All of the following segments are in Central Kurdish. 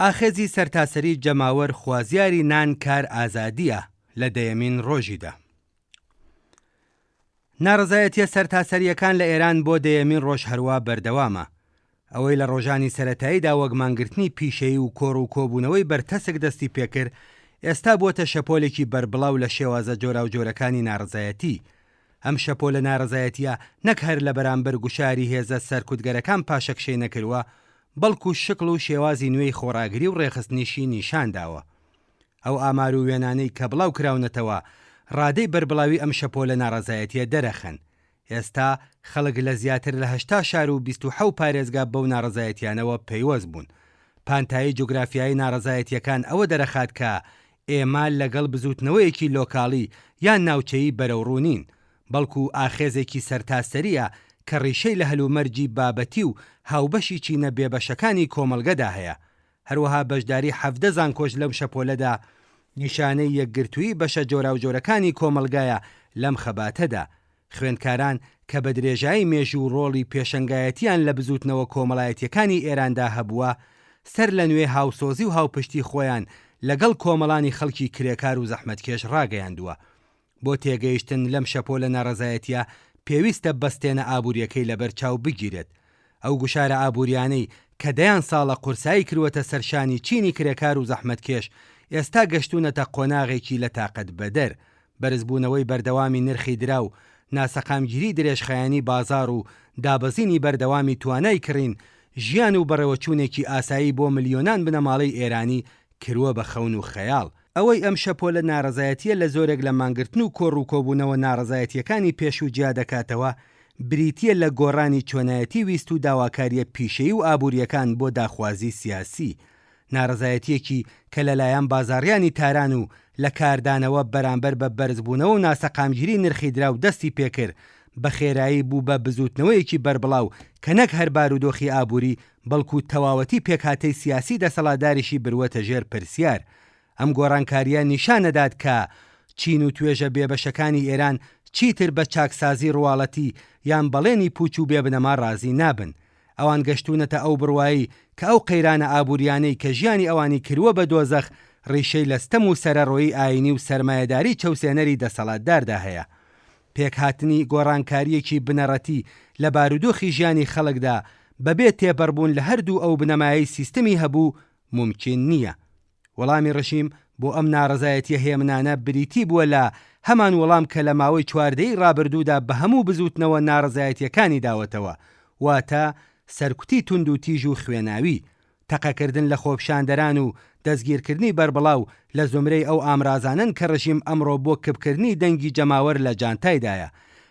ئاخێزی سەرتاسەری جەماوەر خوازیاری نان کار ئازادیە لە دەیەمین ڕۆژیدا. ناڕزایەتیە سەرتاسەریەکان لە ئێران بۆ دەیەمین ڕۆژ هەروە بەردەوامە. ئەوەی لە ڕۆژانی سەرەتاییدا وەگمانگرتنی پیشەیی و کۆڕ و کۆبوونەوەی بەرتەسک دەستی پێکرد، ئێستا بۆتە شەپۆلێکی بەربڵاو لە شێوازە جۆراوجۆرەکانی ناڕزایەتی. ئەم شەپۆلە ناڕزایەتیە نەک هەر لە بەرامبەر گوشاری هێزە سەرکوتگەرەکان پاشەکشەی نەکردووە، بەڵکو شکل و شێوازی نوێی خۆڕاگری و ڕێخستنیشی نیشانداوە. ئەو ئامار و وێنانەی کە بڵاو کراونەتەوە ڕادەی بەربڵاوی ئەم شەپۆلە ناڕزایەتیە دەرەخەن. ئێستا خەڵک لە زیاتر لە 80 شار و 27 پارێزگا بەو ناڕزایەتیانەوە پەیوەست بوون. پانتایی جوگرافیایی ناڕزایەتیەکان ئەوە دەرەخات کە ئێمە لەگەڵ بزوتنەوەیەکی لۆکاڵی یان ناوچەیی بەرەوڕوونین، بەڵکو ئاخێزێکی سەرتاسەریە کە ڕیشەی لە هەلومەرجی بابەتی و هاوبەشی چینە بێبەشەکانی کۆمەڵگەدا هەیە. هەروەها بەشداری 17 زانکۆش لەم شەپۆلەدا نیشانەی یەکگرتووی بەشە جۆراوجۆرەکانی کۆمەلگایە لەم خەباتەدا. خوێندکاران کە بە درێژایی مێژ و ڕۆڵی پێشەنگایەتیان لە بزوتنەوە کۆمەڵایەتیەکانی ئێراندا هەبووە، سەر لە نوێ هاوسۆزی و هاوپشتی خۆیان لەگەڵ کۆمەڵانی خەڵکی کرێکار و زەحمەتکێش ڕاگەیاندووە. بۆ تێگەیشتن لەم شەپۆلە ناڕزایەتیە پێویستە بەستێنە ئابوووریەکەی لەبەر چاو بگیرێت. ئەو گوشارە ئابوووریانەی کە دەیان ساڵە قورسایی کروەتە سەرشانی چینی کرێکار و زەحمەتکێش، ئێستا گەشتونەتە قۆناغێکی لە تاقەت بەدەر. بەرزبوونەوەی بەردەوامی نرخی درا و ناسەقامگیری درێژخایانی بازار و دابەزینی بەردەوامی توانای کڕین ژیان و بەڕێوەچوونێکی ئاسایی بۆ ملیۆنان بنەماڵەی ئێرانی کرووە بە خەون و خەیاڵ. ئەوەی ئەم شەپۆلە ناڕزایەتیە لە زۆرێک لە مانگرتن و کۆڕ و کۆبوونەوە ناڕزایەتیەکانی پێش و جیا دەکاتەوە، بریتیە لە گۆڕانی چۆنایەتی ویست و داواکاریە پیشەیی و ئابوووریەکان بۆ داخوازی سیاسی. ناڕزایەتیەکی کە لەلایەن بازاڕیانی تاران و لە کاردانەوە بەرامبەر بە بەرزبوونەوە و ناسەقامگیری نرخی درا و دەستی پێکرد، بە خێرایی بوو بە بزوتنەوەیەکی بەربڵاو کە نەک هەر بارودۆخی ئابووری بەڵکو تەواوەتی پێکهاتەی سیاسی دەسەڵاتداریشی بروەتە ژێر پرسیار. ئەم گۆڕانکاریە نیشانەدات کە چین و توێژە بێبەشەکانی ئێران چیتر بە چاکسازی ڕواڵەتی یان بەڵێنی پوچ و بێبنەما ڕازی نابن. ئەوان گەشتونەتە ئەو بڕوایی کە ئەو قەیرانە ئابووریانەی کە ژیانی ئەوانی کردووە بە دۆزەخ ڕیشەی لەستەم و سەرەڕۆیی ئاینی و سەرمایەداری چەوسێنەری دەسەڵاتداردا هەیە. پێکهاتنی گۆڕانکاریەکی بنەڕەتی لە بارودۆخی ژیانی خەڵکدا بەبێ تێپەڕبوون لە هەردوو ئەو بنەمایی سیستەمی هەبوو ممکن نییە. وەڵامی ڕژیم بۆ ئەم ناڕزایەتیە هێمنانە بریتی بووە لە هەمان وەڵام کە لە ماوەی چواردەی ڕابردوودا بە هەموو بزوتنەوە ناڕزایەتیەکانی داوەتەوە، واتە سەرکوتی تونند و تیژ و خوێناوی، تەقەکردن لە خۆپشاندەران و دەستگیرکردنی بەربڵاو لە زمرەی ئەو ئامرازانن کە ڕژیم ئەمڕۆ بۆ کبکردنی دەنگی جەماوەر لە جانتایدایە.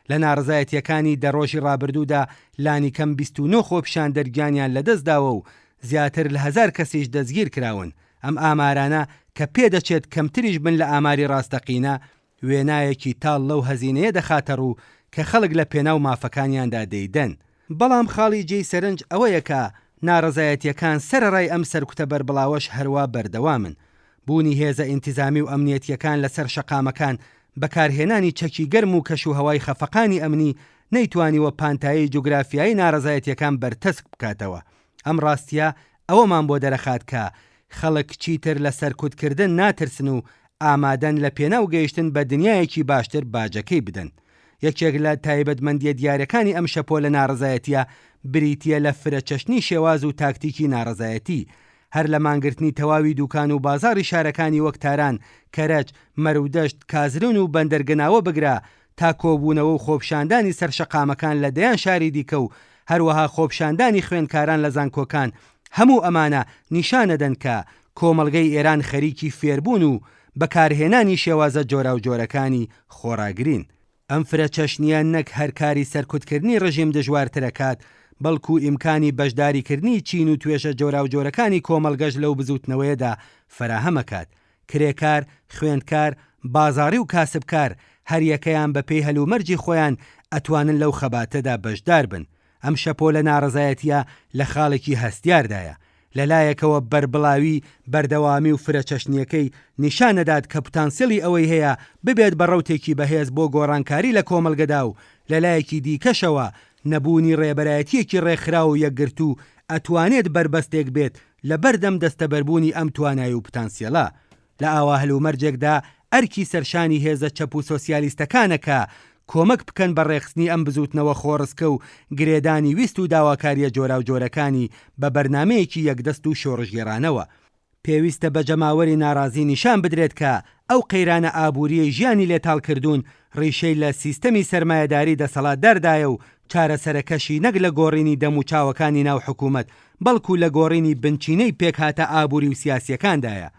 لە ناڕزایەتیەکانی دەڕۆژی ڕابردوودا لانی کەم 29 خۆپشاندەرگیانیان لەدەستداوە و زیاتر لە 1000 کەسیش دەستگیر کراون. ئەم ئامارانە کە پێدەچێت کەمتریش بن لە ئاماری ڕاستەقینە، وێنایەکی تاڵ لەو هەزینەیە دەخاتە ڕوو کە خەڵک لە پێناو مافەکانیاندا دەیدەن. بەڵام خاڵی جێی سەرنج ئەوەیە کە ناڕزایەتیەکان سەرەڕای ئەم سەرکوتە بەربڵاوەش هەروە بەردەوامن. بوونی هێزە ئینتیزامی و ئەمنیەتیەکان لەسەر شەقامەکان، بەکارهێنانی چەکی گەرم و کەش و هەوای خەفەقانی ئەمنی نەیتوانیوە پانتایی جوگرافیایی ناڕزایەتیەکان بەرتەسک بکاتەوە. ئەم ڕاستیە ئەوەمان بۆ دەرەخات کە خەڵک چیتر لە سەرکوتکردن ناترسن و ئامادەن لە پێناو گەیشتن بە دنیایەکی باشتر باجەکەی بدەن. یەکێک لە تایبەتمەندیە دیارەکانی ئەم شەپۆلە ناڕزایەتیە بریتیە لە فرەچەشنی شێواز و تاکتیکی ناڕزایەتی. هەر لە مانگرتنی تەواوی دوکان و بازاری شارەکانی وەک تاران، کەرەج، مەرودەشت، کازرون و بەندەرگناوە بگرا تا کۆبوونەوە و خۆپشاندانی سەرشەقامەکان لە دەیان شاری دیکە و هەروەها خۆپشاندانی خوێندکاران لە زانکۆکان، هەموو ئەمانە نیشانەدەن کە کۆمەڵگەی ئێران خەریکی فێربوون و بەکارهێنانی شێوازە جۆراوجۆرەکانی خۆڕاگرین. ئەم فرەچەشنیە نەک هەرکاری سەرکوتکردنی ڕژیم دژوارترەکات، بەڵکو ئیمکانی بەشداریکردنی چین و توێژە جۆراوجۆرەکانی کۆمەڵگەش لەو بزوتنەوەیەدا فراهەمەکات. کرێکار، خوێندکار، بازاڕی و کاسبکار هەریەکەیان بە پێی هەلومەرجی خۆیان ئەتوانن لەو خەباتەدا بەشدار بن. ئەم شەپۆلە ناڕزایەتیە لە خاڵێکی هەستیاردایە. لەلایەکەوە بەربڵاوی، بەردەوامی و فرەچەشنیەکەی نیشانەدات کە پتانسیلی ئەوەی هەیە ببێت بە ڕەوتێکی بەهێز بۆ گۆڕانکاری لە کۆمەڵگەدا و لەلایەکی دیکەشەوە نەبوونی ڕێبەرایەتیەکی ڕێکخرا و یەکگرت و ئەتوانێت بربەستێک بێت لە بەردەم دەستەبەربوونی ئەم توانای و پتانسیەڵە. لە ئاوا هەلومەرجێکدا ئەرکی سەرشانی هێزە چەپ و سۆسیالیستەکانەکە کۆمەک بکەن بە ڕێخستنی ئەم بزوتنەوە خۆڕسکە و گرێدانی ویست و داواکاریە جۆرا و جۆرەکانی بە بەرنمەیەکی یەکدەست و شۆڕژگێڕانەوە. پێویستە بە جەماوەری ناڕازی نیشان بدرێت کە ئەو قەیرانە ئابووریەی ژیانی لێتاڵکردوون ڕیشەی لە سیستەمی سەرمایەداری دەسەڵاتداردایە و چارەسەرەکەشی نەک لە گۆڕینی دەم و چاوەکانی ناو حکوومەت بەڵکو لە گۆڕینی بنچینەی پێکهاتە ئابووری و سیاسیەکاندایە.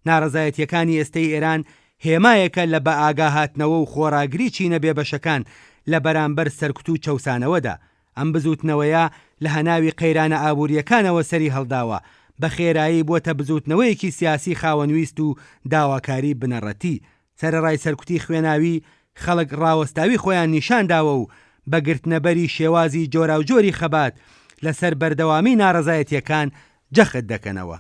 ناڕەزایەتیەکانی ئێستەی ئێران هێمایەکە لە بە ئاگاهاتنەوە و خۆراگری چینە بێبەشەکان لە بەرامبەر سەرکوت و چەوسانەوەدا. ئەم بزوتنەوەیە لە هەناوی قەیرانە ئابووریەکانەوە سەری هەڵداوە، بە خێرایی بۆتە بزوتنەوەیەکی سیاسی خاوەنویست و داواکاری بنەڕەتی. سەرەڕای سەرکوتی خوێناوی خەڵک ڕاوەستاوی خۆیان نیشانداوە و بە گرتنەبەری شێوازی جۆرا و جۆری خەبات لەسەر بەردەوامی ناڕەزایەتیەکان جەخت دەکەنەوە.